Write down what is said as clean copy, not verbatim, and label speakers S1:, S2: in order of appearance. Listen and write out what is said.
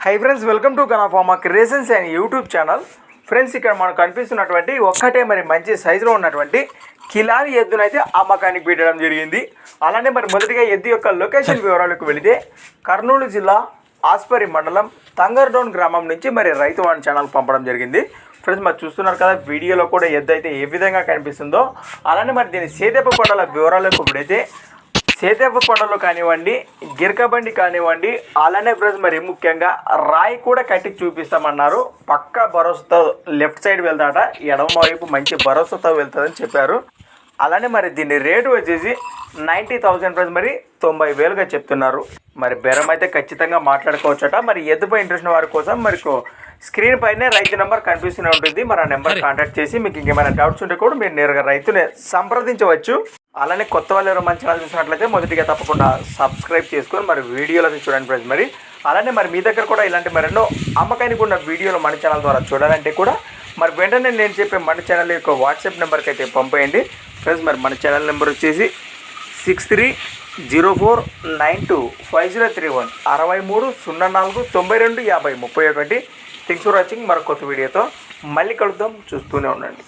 S1: High friends, welcome to కనాఫార్మా creations and YouTube channel. Friends, ఇక్కడ మనకు కనిపిస్తున్నటువంటి ఒక్కటే మరి మంచి సైజులో ఉన్నటువంటి కిలారి ఎద్దునైతే అమ్మకానికి పెట్టడం జరిగింది. అలానే మరి మొదటిగా ఎద్దు యొక్క లొకేషన్ వివరాలకు వెళితే కర్నూలు జిల్లా ఆస్పరి మండలం తంగర్డోన్ గ్రామం నుంచి మరి రైతు వాణి ఛానల్ పంపడం జరిగింది. ఫ్రెండ్స్, మరి చూస్తున్నారు కదా, వీడియోలో కూడా ఎద్దు అయితే ఏ విధంగా కనిపిస్తుందో. అలానే మరి దీని సేదెప్ప పంటల వివరాలకు వెళితే సేదెప్ప పంటలు కానివ్వండి, గిరకబండి కానివ్వండి, అలానే ఫ్రెండ్స్ మరి ముఖ్యంగా రాయి కూడా కట్టి చూపిస్తామన్నారు. పక్కా భరోసాతో లెఫ్ట్ సైడ్ వెళ్తాట, ఎడమ వైపు మంచి భరోసాతో వెళ్తుందని చెప్పారు. అలానే మరి దీని రేటు వచ్చేసి 90,000 ఫ్రెండ్స్, మరి 90,000గా చెప్తున్నారు. మరి బేరం అయితే ఖచ్చితంగా మాట్లాడుకోవచ్చట. మరి ఎద్దుపై ఇంట్రెస్ట్ వారి కోసం మరి స్క్రీన్ పైనే రైతు నెంబర్ కనిపిస్తూనే ఉంటుంది. మరి ఆ నెంబర్ కాంటాక్ట్ చేసి మీకు ఇంకేమైనా డౌట్స్ ఉంటే కూడా మీరు నేరుగా రైతునే సంప్రదించవచ్చు. అలానే కొత్త వాళ్ళు ఎవరు మంచి ఛానల్ చూసినట్లయితే మొదటిగా తప్పకుండా సబ్స్క్రైబ్ చేసుకొని మరి వీడియోలో చూడండి ఫ్రెండ్స్. మరి అలానే మరి మీ దగ్గర కూడా ఇలాంటి మరెన్నో అమ్మకానికి ఉన్న వీడియోలు మన ఛానల్ ద్వారా చూడాలంటే కూడా మరి వెంటనే నేను చెప్పే మన ఛానల్ యొక్క వాట్సాప్ నెంబర్కి అయితే పంపేయండి ఫ్రెండ్స్. మరి మన ఛానల్ నెంబర్ వచ్చేసి 6304925031 6304925031. Thanks for watching. మరొక కొత్త వీడియోతో మళ్ళీ కలుద్దాం. చూస్తూనే ఉండండి.